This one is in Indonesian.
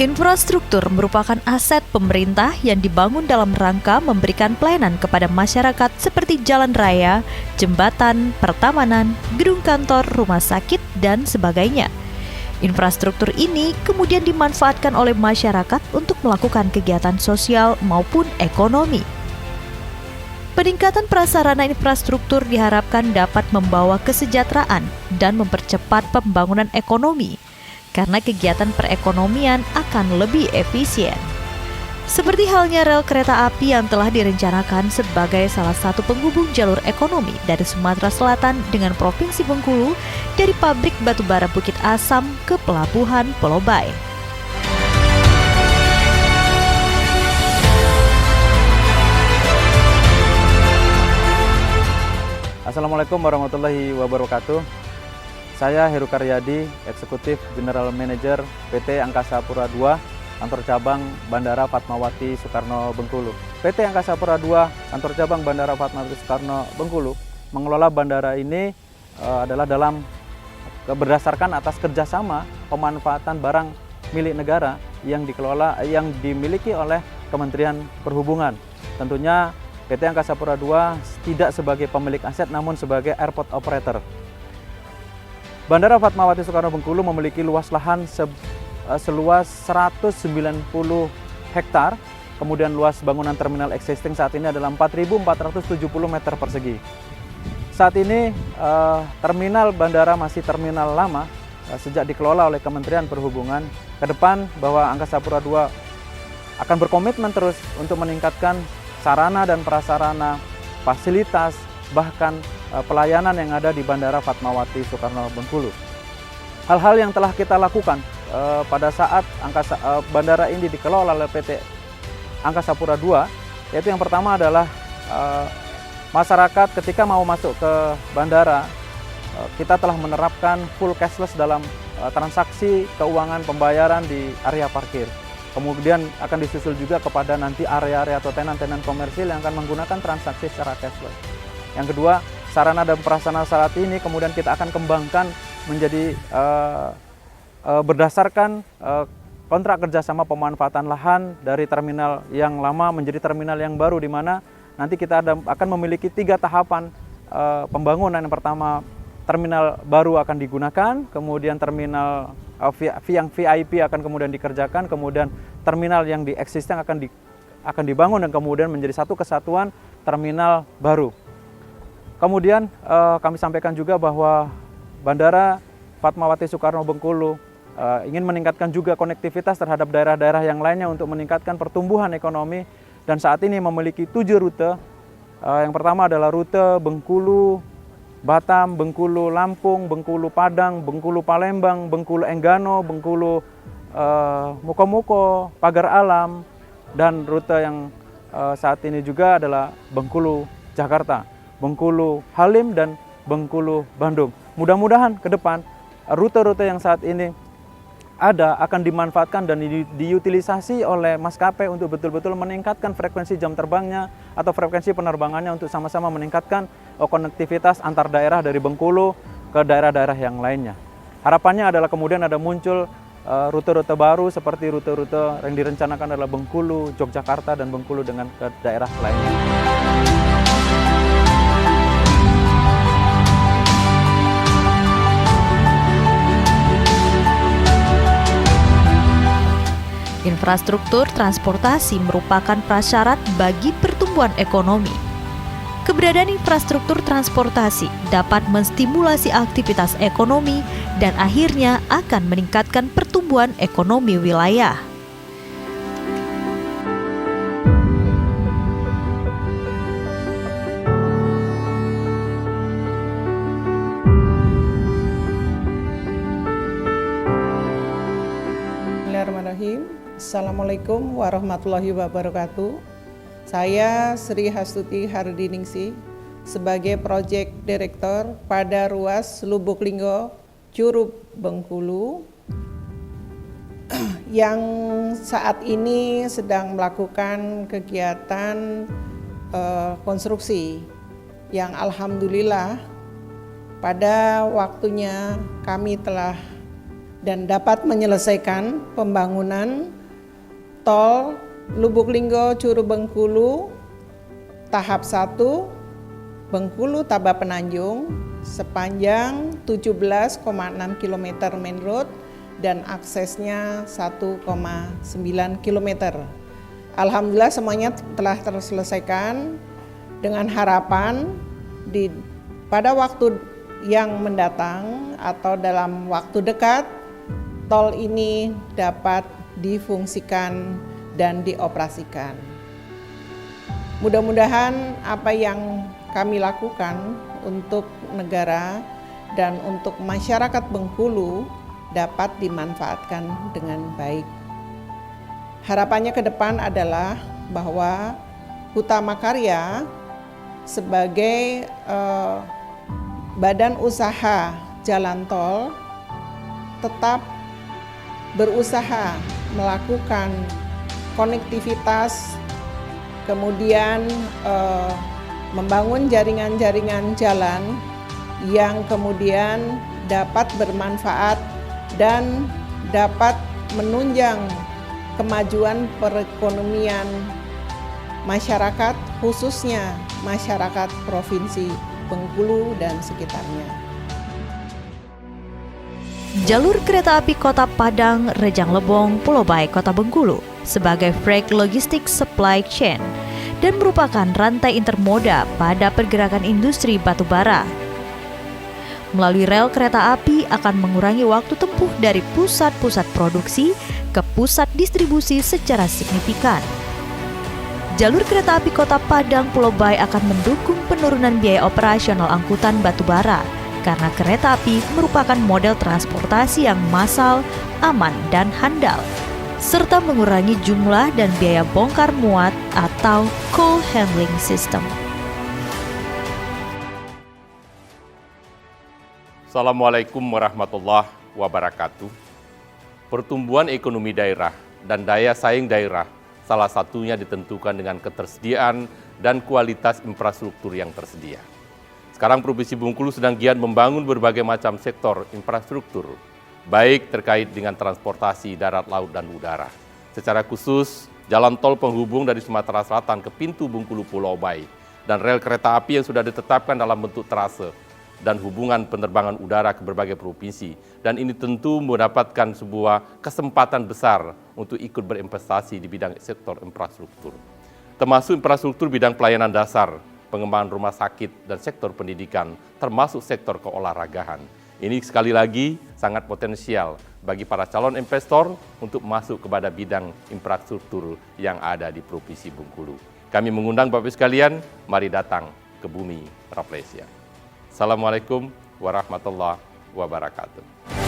Infrastruktur merupakan aset pemerintah yang dibangun dalam rangka memberikan pelayanan kepada masyarakat seperti jalan raya, jembatan, pertamanan, gedung kantor, rumah sakit, dan sebagainya. Infrastruktur ini kemudian dimanfaatkan oleh masyarakat untuk melakukan kegiatan sosial maupun ekonomi. Peningkatan prasarana infrastruktur diharapkan dapat membawa kesejahteraan dan mempercepat pembangunan ekonomi, karena kegiatan perekonomian akan lebih efisien. Seperti halnya rel kereta api yang telah direncanakan sebagai salah satu penghubung jalur ekonomi dari Sumatera Selatan dengan Provinsi Bengkulu dari pabrik batubara Bukit Asam ke pelabuhan Pulau Bae. Assalamualaikum warahmatullahi wabarakatuh. Saya Heru Karyadi, Eksekutif General Manager PT Angkasa Pura II, Kantor Cabang Bandara Fatmawati Soekarno Bengkulu. PT Angkasa Pura II, Kantor Cabang Bandara Fatmawati Soekarno Bengkulu, mengelola bandara ini adalah berdasarkan atas kerjasama pemanfaatan barang milik negara yang dimiliki oleh Kementerian Perhubungan. Tentunya PT Angkasa Pura II tidak sebagai pemilik aset namun sebagai airport operator. Bandara Fatmawati Soekarno Bengkulu memiliki luas lahan seluas 190 hektar, kemudian luas bangunan terminal existing saat ini adalah 4.470 meter persegi. Saat ini terminal bandara masih terminal lama sejak dikelola oleh Kementerian Perhubungan. Ke depan bahwa Angkasa Pura II akan berkomitmen terus untuk meningkatkan sarana dan prasarana, fasilitas, bahkan pelayanan yang ada di Bandara Fatmawati Soekarno Bengkulu. Hal-hal yang telah kita lakukan pada saat bandara ini dikelola oleh PT Angkasa Pura II, yaitu yang pertama adalah masyarakat ketika mau masuk ke bandara, kita telah menerapkan full cashless dalam transaksi keuangan pembayaran di area parkir. Kemudian akan disusul juga kepada nanti area-area atau tenan-tenan komersil yang akan menggunakan transaksi secara cashless. Yang kedua, sarana dan prasarana saat ini kemudian kita akan kembangkan menjadi berdasarkan kontrak kerjasama pemanfaatan lahan dari terminal yang lama menjadi terminal yang baru, di mana nanti kita akan memiliki 3 tahapan pembangunan. Yang pertama, terminal baru akan digunakan, kemudian terminal yang VIP akan kemudian dikerjakan, kemudian terminal yang di existing akan dibangun dan kemudian menjadi satu kesatuan terminal baru. Kemudian kami sampaikan juga bahwa Bandara Fatmawati Soekarno Bengkulu ingin meningkatkan juga konektivitas terhadap daerah-daerah yang lainnya untuk meningkatkan pertumbuhan ekonomi, dan saat ini memiliki 7 rute. Yang pertama adalah rute Bengkulu Batam, Bengkulu Lampung, Bengkulu Padang, Bengkulu Palembang, Bengkulu Enggano, Bengkulu Muko-Muko, Pagar Alam, dan rute yang saat ini juga adalah Bengkulu Jakarta, Bengkulu Halim, dan Bengkulu Bandung. Mudah-mudahan ke depan rute-rute yang saat ini ada akan dimanfaatkan dan diutilisasi oleh maskapai untuk betul-betul meningkatkan frekuensi jam terbangnya atau frekuensi penerbangannya untuk sama-sama meningkatkan konektivitas antar daerah dari Bengkulu ke daerah-daerah yang lainnya. Harapannya adalah kemudian ada muncul rute-rute baru seperti rute-rute yang direncanakan adalah Bengkulu, Yogyakarta, dan Bengkulu dengan ke daerah lainnya. Infrastruktur transportasi merupakan prasyarat bagi pertumbuhan ekonomi. Keberadaan infrastruktur transportasi dapat menstimulasi aktivitas ekonomi dan akhirnya akan meningkatkan pertumbuhan ekonomi wilayah. Bismillahirrahmanirrahim. Assalamualaikum warahmatullahi wabarakatuh. Saya Sri Hastuti Hardiningsih sebagai Project Director pada Ruas Lubuk Linggo, Curup Bengkulu, yang saat ini sedang melakukan kegiatan konstruksi yang alhamdulillah pada waktunya kami telah dan dapat menyelesaikan pembangunan tol Lubuk Linggo Curu Bengkulu tahap 1 Bengkulu Taba Penanjung sepanjang 17,6 km main road dan aksesnya 1,9 km. Alhamdulillah semuanya telah terselesaikan dengan harapan pada waktu yang mendatang atau dalam waktu dekat tol ini dapat difungsikan dan dioperasikan. Mudah-mudahan apa yang kami lakukan untuk negara dan untuk masyarakat Bengkulu dapat dimanfaatkan dengan baik. Harapannya ke depan adalah bahwa Hutama Karya sebagai badan usaha jalan tol tetap berusaha melakukan konektivitas, kemudian membangun jaringan-jaringan jalan yang kemudian dapat bermanfaat dan dapat menunjang kemajuan perekonomian masyarakat, khususnya masyarakat Provinsi Bengkulu dan sekitarnya. Jalur kereta api Kota Padang, Rejang Lebong, Pulau Baik, Kota Bengkulu sebagai freight logistic supply chain dan merupakan rantai intermoda pada pergerakan industri batubara. Melalui rel kereta api akan mengurangi waktu tempuh dari pusat-pusat produksi ke pusat distribusi secara signifikan. Jalur kereta api Kota Padang Pulau Baik akan mendukung penurunan biaya operasional angkutan batubara karena kereta api merupakan model transportasi yang massal, aman, dan handal, serta mengurangi jumlah dan biaya bongkar muat atau coal handling system. Assalamualaikum warahmatullahi wabarakatuh. Pertumbuhan ekonomi daerah dan daya saing daerah salah satunya ditentukan dengan ketersediaan dan kualitas infrastruktur yang tersedia. Sekarang Provinsi Bengkulu sedang giat membangun berbagai macam sektor infrastruktur, baik terkait dengan transportasi darat, laut, dan udara. Secara khusus, jalan tol penghubung dari Sumatera Selatan ke pintu Bengkulu Pulau Baik dan rel kereta api yang sudah ditetapkan dalam bentuk trase dan hubungan penerbangan udara ke berbagai provinsi. Dan ini tentu mendapatkan sebuah kesempatan besar untuk ikut berinvestasi di bidang sektor infrastruktur, termasuk infrastruktur bidang pelayanan dasar, pengembangan rumah sakit, dan sektor pendidikan, termasuk sektor keolahragaan. Ini sekali lagi sangat potensial bagi para calon investor untuk masuk kepada bidang infrastruktur yang ada di Provinsi Bengkulu. Kami mengundang Bapak Ibu sekalian, mari datang ke bumi Rafflesia. Assalamualaikum warahmatullahi wabarakatuh.